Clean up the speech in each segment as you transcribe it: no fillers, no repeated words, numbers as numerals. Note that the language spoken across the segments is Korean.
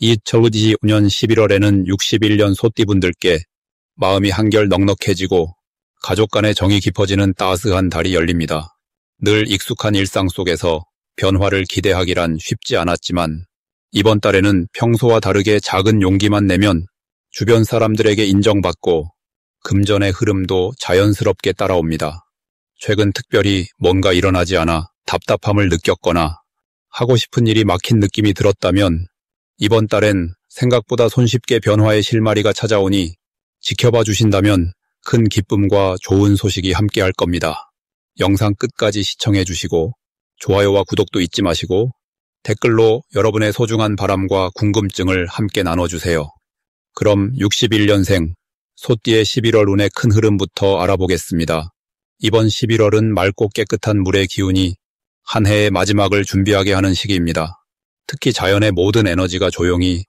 2025년 11월에는 61년 소띠분들께 마음이 한결 넉넉해지고 가족 간의 정이 깊어지는 따스한 달이 열립니다. 늘 익숙한 일상 속에서 변화를 기대하기란 쉽지 않았지만 이번 달에는 평소와 다르게 작은 용기만 내면 주변 사람들에게 인정받고 금전의 흐름도 자연스럽게 따라옵니다. 최근 특별히 뭔가 일어나지 않아 답답함을 느꼈거나 하고 싶은 일이 막힌 느낌이 들었다면 이번 달엔 생각보다 손쉽게 변화의 실마리가 찾아오니 지켜봐 주신다면 큰 기쁨과 좋은 소식이 함께할 겁니다. 영상 끝까지 시청해 주시고 좋아요와 구독도 잊지 마시고 댓글로 여러분의 소중한 바람과 궁금증을 함께 나눠주세요. 그럼 61년생 소띠의 11월 운의 큰 흐름부터 알아보겠습니다. 이번 11월은 맑고 깨끗한 물의 기운이 한 해의 마지막을 준비하게 하는 시기입니다. 특히 자연의 모든 에너지가 조용히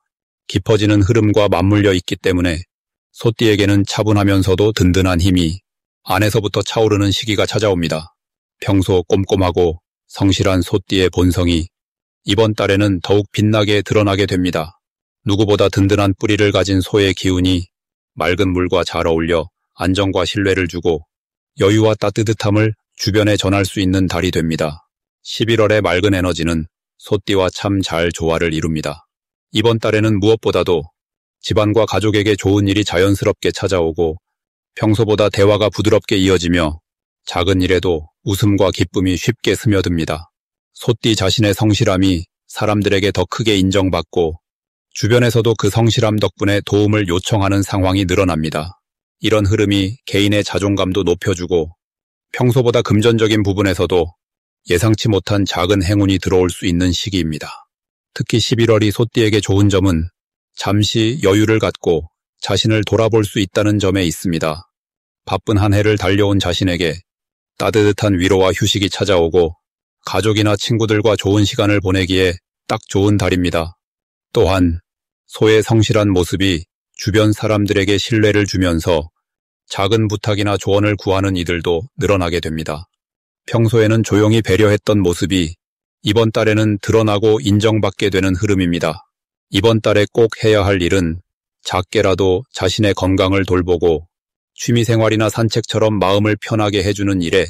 깊어지는 흐름과 맞물려 있기 때문에 소띠에게는 차분하면서도 든든한 힘이 안에서부터 차오르는 시기가 찾아옵니다. 평소 꼼꼼하고 성실한 소띠의 본성이 이번 달에는 더욱 빛나게 드러나게 됩니다. 누구보다 든든한 뿌리를 가진 소의 기운이 맑은 물과 잘 어울려 안정과 신뢰를 주고 여유와 따뜻함을 주변에 전할 수 있는 달이 됩니다. 11월의 맑은 에너지는 소띠와 참 잘 조화를 이룹니다. 이번 달에는 무엇보다도 집안과 가족에게 좋은 일이 자연스럽게 찾아오고 평소보다 대화가 부드럽게 이어지며 작은 일에도 웃음과 기쁨이 쉽게 스며듭니다. 소띠 자신의 성실함이 사람들에게 더 크게 인정받고 주변에서도 그 성실함 덕분에 도움을 요청하는 상황이 늘어납니다. 이런 흐름이 개인의 자존감도 높여주고 평소보다 금전적인 부분에서도 예상치 못한 작은 행운이 들어올 수 있는 시기입니다. 특히 11월이 소띠에게 좋은 점은 잠시 여유를 갖고 자신을 돌아볼 수 있다는 점에 있습니다. 바쁜 한 해를 달려온 자신에게 따뜻한 위로와 휴식이 찾아오고 가족이나 친구들과 좋은 시간을 보내기에 딱 좋은 달입니다. 또한 소의 성실한 모습이 주변 사람들에게 신뢰를 주면서 작은 부탁이나 조언을 구하는 이들도 늘어나게 됩니다. 평소에는 조용히 배려했던 모습이 이번 달에는 드러나고 인정받게 되는 흐름입니다. 이번 달에 꼭 해야 할 일은 작게라도 자신의 건강을 돌보고 취미생활이나 산책처럼 마음을 편하게 해주는 일에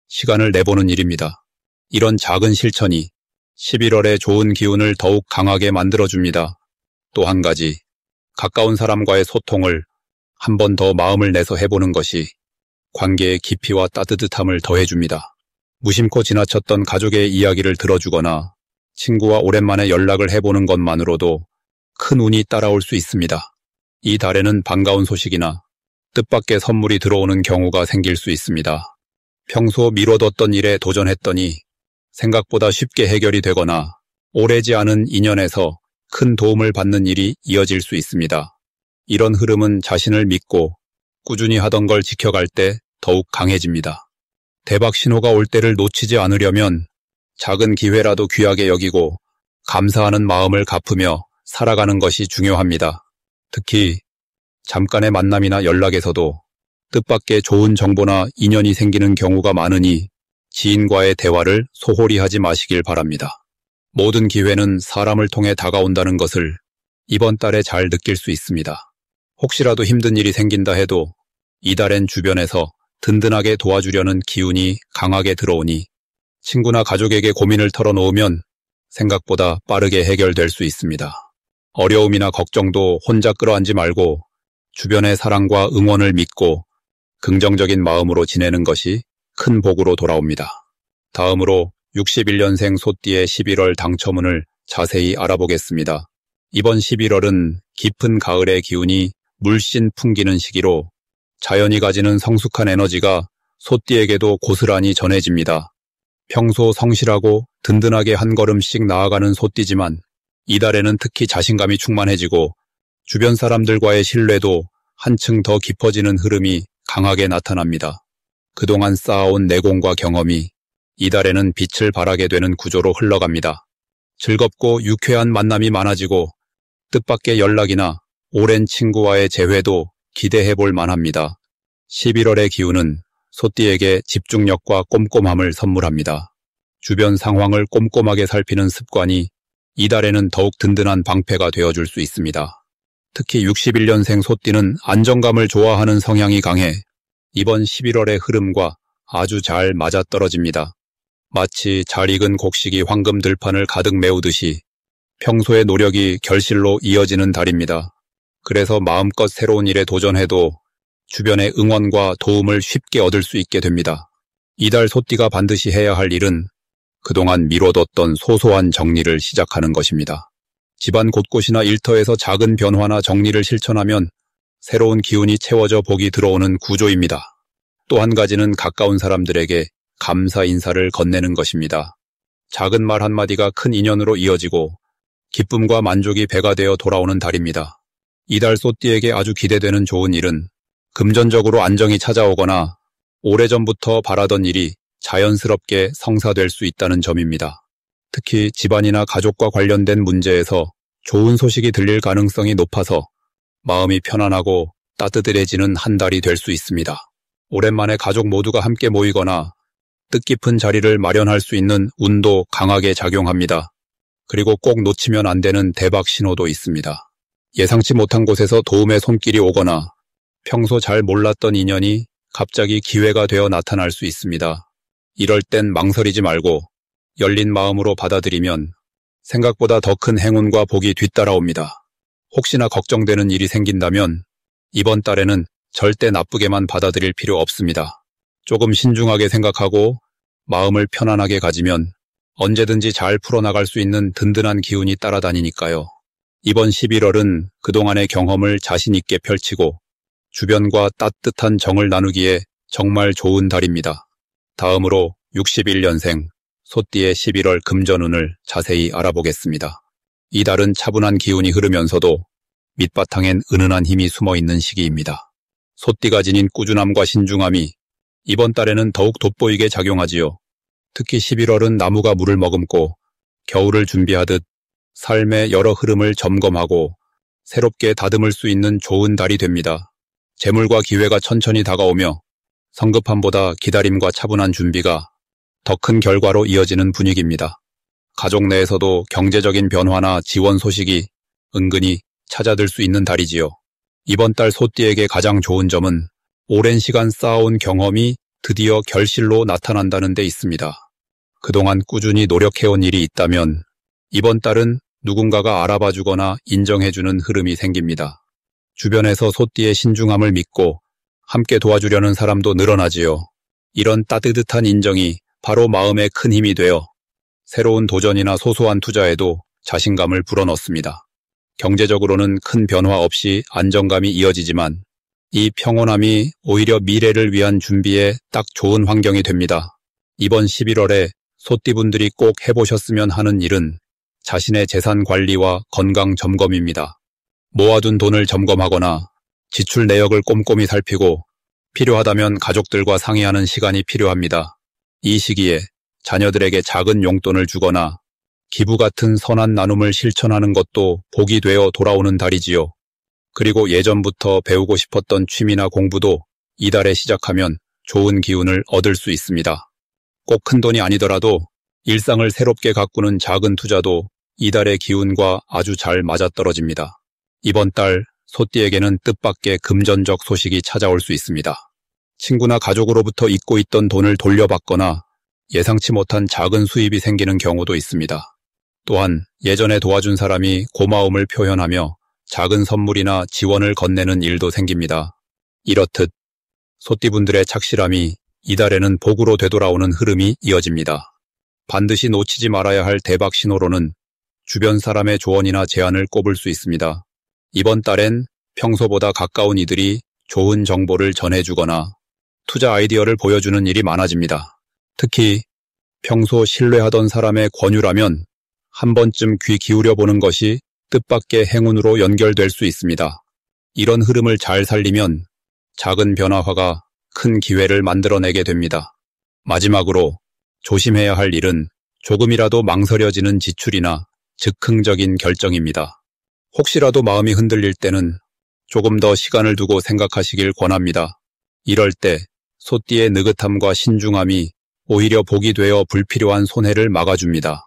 시간을 내보는 일입니다. 이런 작은 실천이 11월의 좋은 기운을 더욱 강하게 만들어줍니다. 또 한 가지, 가까운 사람과의 소통을 한 번 더 마음을 내서 해보는 것이 관계의 깊이와 따뜻함을 더해줍니다. 무심코 지나쳤던 가족의 이야기를 들어주거나 친구와 오랜만에 연락을 해보는 것만으로도 큰 운이 따라올 수 있습니다. 이 달에는 반가운 소식이나 뜻밖의 선물이 들어오는 경우가 생길 수 있습니다. 평소 미뤄뒀던 일에 도전했더니 생각보다 쉽게 해결이 되거나 오래지 않은 인연에서 큰 도움을 받는 일이 이어질 수 있습니다. 이런 흐름은 자신을 믿고 꾸준히 하던 걸 지켜갈 때 더욱 강해집니다. 대박 신호가 올 때를 놓치지 않으려면 작은 기회라도 귀하게 여기고 감사하는 마음을 갚으며 살아가는 것이 중요합니다. 특히 잠깐의 만남이나 연락에서도 뜻밖의 좋은 정보나 인연이 생기는 경우가 많으니 지인과의 대화를 소홀히 하지 마시길 바랍니다. 모든 기회는 사람을 통해 다가온다는 것을 이번 달에 잘 느낄 수 있습니다. 혹시라도 힘든 일이 생긴다 해도 이달엔 주변에서 든든하게 도와주려는 기운이 강하게 들어오니 친구나 가족에게 고민을 털어놓으면 생각보다 빠르게 해결될 수 있습니다. 어려움이나 걱정도 혼자 끌어안지 말고 주변의 사랑과 응원을 믿고 긍정적인 마음으로 지내는 것이 큰 복으로 돌아옵니다. 다음으로 61년생 소띠의 11월 당첨운을 자세히 알아보겠습니다. 이번 11월은 깊은 가을의 기운이 물씬 풍기는 시기로 자연이 가지는 성숙한 에너지가 소띠에게도 고스란히 전해집니다. 평소 성실하고 든든하게 한 걸음씩 나아가는 소띠지만 이달에는 특히 자신감이 충만해지고 주변 사람들과의 신뢰도 한층 더 깊어지는 흐름이 강하게 나타납니다. 그동안 쌓아온 내공과 경험이 이달에는 빛을 발하게 되는 구조로 흘러갑니다. 즐겁고 유쾌한 만남이 많아지고 뜻밖의 연락이나 오랜 친구와의 재회도 기대해 볼 만합니다. 11월의 기운은 소띠에게 집중력과 꼼꼼함을 선물합니다. 주변 상황을 꼼꼼하게 살피는 습관이 이달에는 더욱 든든한 방패가 되어줄 수 있습니다. 특히 61년생 소띠는 안정감을 좋아하는 성향이 강해 이번 11월의 흐름과 아주 잘 맞아떨어집니다. 마치 잘 익은 곡식이 황금 들판을 가득 메우듯이 평소의 노력이 결실로 이어지는 달입니다. 그래서 마음껏 새로운 일에 도전해도 주변의 응원과 도움을 쉽게 얻을 수 있게 됩니다. 이달 소띠가 반드시 해야 할 일은 그동안 미뤄뒀던 소소한 정리를 시작하는 것입니다. 집안 곳곳이나 일터에서 작은 변화나 정리를 실천하면 새로운 기운이 채워져 복이 들어오는 구조입니다. 또 한 가지는 가까운 사람들에게 감사 인사를 건네는 것입니다. 작은 말 한마디가 큰 인연으로 이어지고 기쁨과 만족이 배가 되어 돌아오는 달입니다. 이달 소띠에게 아주 기대되는 좋은 일은 금전적으로 안정이 찾아오거나 오래전부터 바라던 일이 자연스럽게 성사될 수 있다는 점입니다. 특히 집안이나 가족과 관련된 문제에서 좋은 소식이 들릴 가능성이 높아서 마음이 편안하고 따뜻해지는 한 달이 될 수 있습니다. 오랜만에 가족 모두가 함께 모이거나 뜻깊은 자리를 마련할 수 있는 운도 강하게 작용합니다. 그리고 꼭 놓치면 안 되는 대박 신호도 있습니다. 예상치 못한 곳에서 도움의 손길이 오거나 평소 잘 몰랐던 인연이 갑자기 기회가 되어 나타날 수 있습니다. 이럴 땐 망설이지 말고 열린 마음으로 받아들이면 생각보다 더 큰 행운과 복이 뒤따라옵니다. 혹시나 걱정되는 일이 생긴다면 이번 달에는 절대 나쁘게만 받아들일 필요 없습니다. 조금 신중하게 생각하고 마음을 편안하게 가지면 언제든지 잘 풀어나갈 수 있는 든든한 기운이 따라다니니까요. 이번 11월은 그동안의 경험을 자신 있게 펼치고 주변과 따뜻한 정을 나누기에 정말 좋은 달입니다. 다음으로 61년생 소띠의 11월 금전운을 자세히 알아보겠습니다. 이 달은 차분한 기운이 흐르면서도 밑바탕엔 은은한 힘이 숨어있는 시기입니다. 소띠가 지닌 꾸준함과 신중함이 이번 달에는 더욱 돋보이게 작용하지요. 특히 11월은 나무가 물을 머금고 겨울을 준비하듯 삶의 여러 흐름을 점검하고 새롭게 다듬을 수 있는 좋은 달이 됩니다. 재물과 기회가 천천히 다가오며 성급함보다 기다림과 차분한 준비가 더 큰 결과로 이어지는 분위기입니다. 가족 내에서도 경제적인 변화나 지원 소식이 은근히 찾아들 수 있는 달이지요. 이번 달 소띠에게 가장 좋은 점은 오랜 시간 쌓아온 경험이 드디어 결실로 나타난다는 데 있습니다. 그동안 꾸준히 노력해온 일이 있다면 이번 달은 누군가가 알아봐주거나 인정해주는 흐름이 생깁니다. 주변에서 소띠의 신중함을 믿고 함께 도와주려는 사람도 늘어나지요. 이런 따뜻한 인정이 바로 마음에 큰 힘이 되어 새로운 도전이나 소소한 투자에도 자신감을 불어넣습니다. 경제적으로는 큰 변화 없이 안정감이 이어지지만 이 평온함이 오히려 미래를 위한 준비에 딱 좋은 환경이 됩니다. 이번 11월에 소띠분들이 꼭 해보셨으면 하는 일은 자신의 재산 관리와 건강 점검입니다. 모아둔 돈을 점검하거나 지출 내역을 꼼꼼히 살피고 필요하다면 가족들과 상의하는 시간이 필요합니다. 이 시기에 자녀들에게 작은 용돈을 주거나 기부 같은 선한 나눔을 실천하는 것도 복이 되어 돌아오는 달이지요. 그리고 예전부터 배우고 싶었던 취미나 공부도 이달에 시작하면 좋은 기운을 얻을 수 있습니다. 꼭 큰 돈이 아니더라도 일상을 새롭게 가꾸는 작은 투자도 이달의 기운과 아주 잘 맞아떨어집니다. 이번 달 소띠에게는 뜻밖의 금전적 소식이 찾아올 수 있습니다. 친구나 가족으로부터 잊고 있던 돈을 돌려받거나 예상치 못한 작은 수입이 생기는 경우도 있습니다. 또한 예전에 도와준 사람이 고마움을 표현하며 작은 선물이나 지원을 건네는 일도 생깁니다. 이렇듯 소띠분들의 착실함이 이달에는 복으로 되돌아오는 흐름이 이어집니다. 반드시 놓치지 말아야 할 대박 신호로는 주변 사람의 조언이나 제안을 꼽을 수 있습니다. 이번 달엔 평소보다 가까운 이들이 좋은 정보를 전해주거나 투자 아이디어를 보여주는 일이 많아집니다. 특히 평소 신뢰하던 사람의 권유라면 한 번쯤 귀 기울여 보는 것이 뜻밖의 행운으로 연결될 수 있습니다. 이런 흐름을 잘 살리면 작은 변화화가 큰 기회를 만들어내게 됩니다. 마지막으로 조심해야 할 일은 조금이라도 망설여지는 지출이나 즉흥적인 결정입니다. 혹시라도 마음이 흔들릴 때는 조금 더 시간을 두고 생각하시길 권합니다. 이럴 때 소띠의 느긋함과 신중함이 오히려 복이 되어 불필요한 손해를 막아줍니다.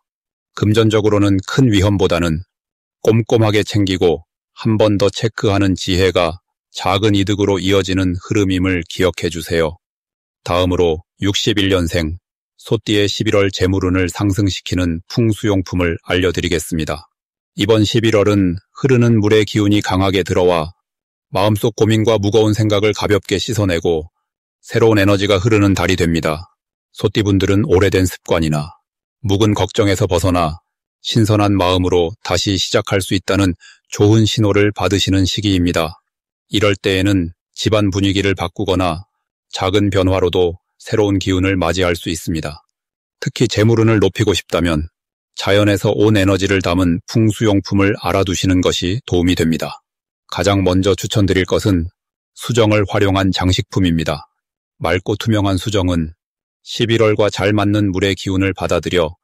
금전적으로는 큰 위험보다는 꼼꼼하게 챙기고 한 번 더 체크하는 지혜가 작은 이득으로 이어지는 흐름임을 기억해 주세요. 다음으로 61년생 소띠의 11월 재물운을 상승시키는 풍수용품을 알려드리겠습니다. 이번 11월은 흐르는 물의 기운이 강하게 들어와 마음속 고민과 무거운 생각을 가볍게 씻어내고 새로운 에너지가 흐르는 달이 됩니다. 소띠분들은 오래된 습관이나 묵은 걱정에서 벗어나 신선한 마음으로 다시 시작할 수 있다는 좋은 신호를 받으시는 시기입니다. 이럴 때에는 집안 분위기를 바꾸거나 작은 변화로도 새로운 기운을 맞이할 수 있습니다. 특히 재물운을 높이고 싶다면 자연에서 온 에너지를 담은 풍수용품을 알아두시는 것이 도움이 됩니다. 가장 먼저 추천드릴 것은 수정을 활용한 장식품입니다. 맑고 투명한 수정은 11월과 잘 맞는 물의 기운을 받아들여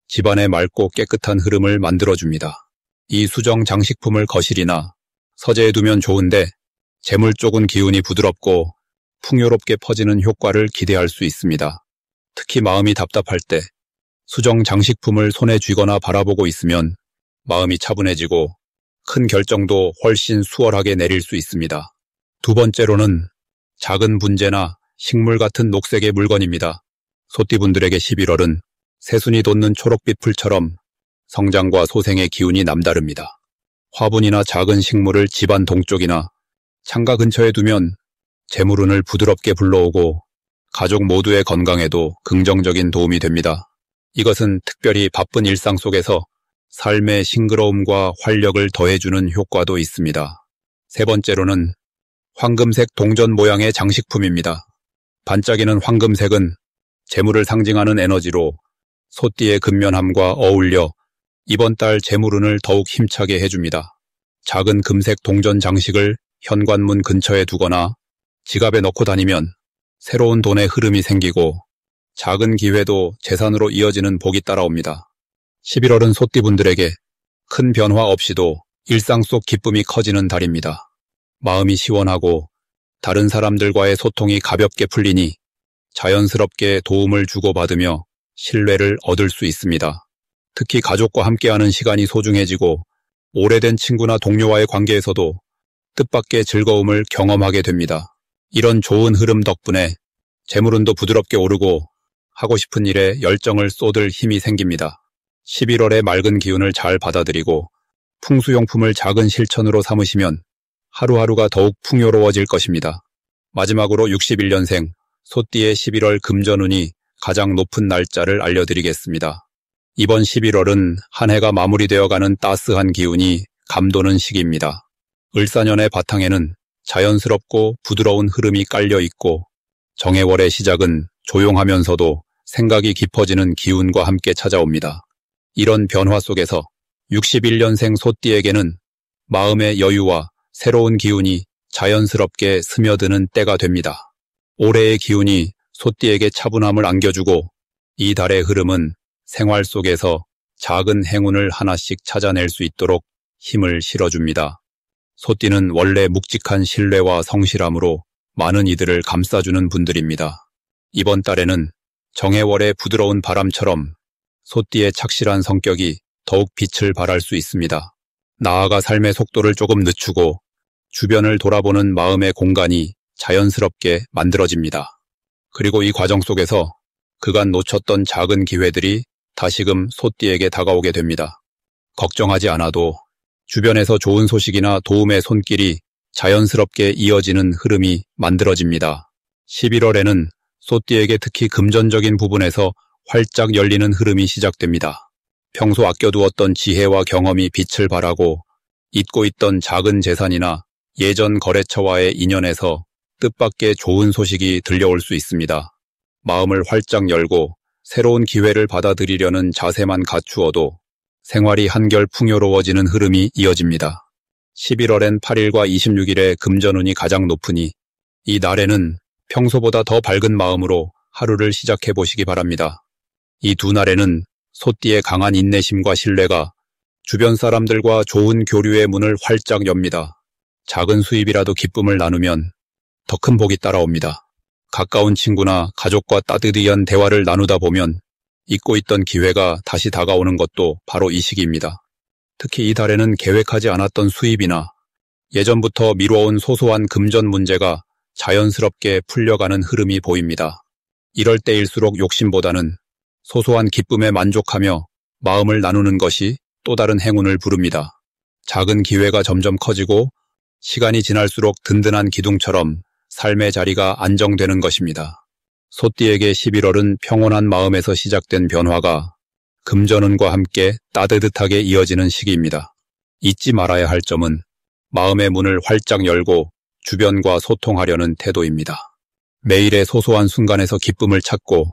집안의 맑고 깨끗한 흐름을 만들어줍니다. 이 수정 장식품을 거실이나 서재에 두면 좋은데 재물 쪽은 기운이 부드럽고 풍요롭게 퍼지는 효과를 기대할 수 있습니다. 특히 마음이 답답할 때 수정 장식품을 손에 쥐거나 바라보고 있으면 마음이 차분해지고 큰 결정도 훨씬 수월하게 내릴 수 있습니다. 두 번째로는 작은 분재나 식물 같은 녹색의 물건입니다. 소띠분들에게 11월은 새순이 돋는 초록빛 풀처럼 성장과 소생의 기운이 남다릅니다. 화분이나 작은 식물을 집안 동쪽이나 창가 근처에 두면 재물운을 부드럽게 불러오고 가족 모두의 건강에도 긍정적인 도움이 됩니다. 이것은 특별히 바쁜 일상 속에서 삶의 싱그러움과 활력을 더해주는 효과도 있습니다. 세 번째로는 황금색 동전 모양의 장식품입니다. 반짝이는 황금색은 재물을 상징하는 에너지로 소띠의 근면함과 어울려 이번 달 재물운을 더욱 힘차게 해줍니다. 작은 금색 동전 장식을 현관문 근처에 두거나 지갑에 넣고 다니면 새로운 돈의 흐름이 생기고 작은 기회도 재산으로 이어지는 복이 따라옵니다. 11월은 소띠분들에게 큰 변화 없이도 일상 속 기쁨이 커지는 달입니다. 마음이 시원하고 다른 사람들과의 소통이 가볍게 풀리니 자연스럽게 도움을 주고받으며 신뢰를 얻을 수 있습니다. 특히 가족과 함께하는 시간이 소중해지고 오래된 친구나 동료와의 관계에서도 뜻밖의 즐거움을 경험하게 됩니다. 이런 좋은 흐름 덕분에 재물운도 부드럽게 오르고 하고 싶은 일에 열정을 쏟을 힘이 생깁니다. 11월의 맑은 기운을 잘 받아들이고 풍수용품을 작은 실천으로 삼으시면 하루하루가 더욱 풍요로워질 것입니다. 마지막으로 61년생 소띠의 11월 금전운이 가장 높은 날짜를 알려드리겠습니다. 이번 11월은 한 해가 마무리되어가는 따스한 기운이 감도는 시기입니다. 을사년의 바탕에는 자연스럽고 부드러운 흐름이 깔려 있고 정해월의 시작은 조용하면서도 생각이 깊어지는 기운과 함께 찾아옵니다. 이런 변화 속에서 61년생 소띠에게는 마음의 여유와 새로운 기운이 자연스럽게 스며드는 때가 됩니다. 올해의 기운이 소띠에게 차분함을 안겨주고 이 달의 흐름은 생활 속에서 작은 행운을 하나씩 찾아낼 수 있도록 힘을 실어줍니다. 소띠는 원래 묵직한 신뢰와 성실함으로 많은 이들을 감싸주는 분들입니다. 이번 달에는 정해월의 부드러운 바람처럼 소띠의 착실한 성격이 더욱 빛을 발할 수 있습니다. 나아가 삶의 속도를 조금 늦추고 주변을 돌아보는 마음의 공간이 자연스럽게 만들어집니다. 그리고 이 과정 속에서 그간 놓쳤던 작은 기회들이 다시금 소띠에게 다가오게 됩니다. 걱정하지 않아도 주변에서 좋은 소식이나 도움의 손길이 자연스럽게 이어지는 흐름이 만들어집니다. 11월에는 소띠에게 특히 금전적인 부분에서 활짝 열리는 흐름이 시작됩니다. 평소 아껴두었던 지혜와 경험이 빛을 발하고 잊고 있던 작은 재산이나 예전 거래처와의 인연에서 뜻밖의 좋은 소식이 들려올 수 있습니다. 마음을 활짝 열고 새로운 기회를 받아들이려는 자세만 갖추어도 생활이 한결 풍요로워지는 흐름이 이어집니다. 11월엔 8일과 26일에 금전운이 가장 높으니 이 날에는 평소보다 더 밝은 마음으로 하루를 시작해 보시기 바랍니다. 이 두 날에는 소띠의 강한 인내심과 신뢰가 주변 사람들과 좋은 교류의 문을 활짝 엽니다. 작은 수입이라도 기쁨을 나누면 더 큰 복이 따라옵니다. 가까운 친구나 가족과 따뜻한 대화를 나누다 보면 잊고 있던 기회가 다시 다가오는 것도 바로 이 시기입니다. 특히 이 달에는 계획하지 않았던 수입이나 예전부터 미뤄온 소소한 금전 문제가 자연스럽게 풀려가는 흐름이 보입니다. 이럴 때일수록 욕심보다는 소소한 기쁨에 만족하며 마음을 나누는 것이 또 다른 행운을 부릅니다. 작은 기회가 점점 커지고 시간이 지날수록 든든한 기둥처럼 삶의 자리가 안정되는 것입니다. 소띠에게 11월은 평온한 마음에서 시작된 변화가 금전운과 함께 따뜻하게 이어지는 시기입니다. 잊지 말아야 할 점은 마음의 문을 활짝 열고 주변과 소통하려는 태도입니다. 매일의 소소한 순간에서 기쁨을 찾고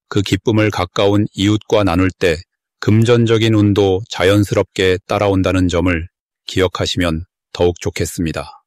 그 기쁨을 가까운 이웃과 나눌 때 금전적인 운도 자연스럽게 따라온다는 점을 기억하시면 더욱 좋겠습니다.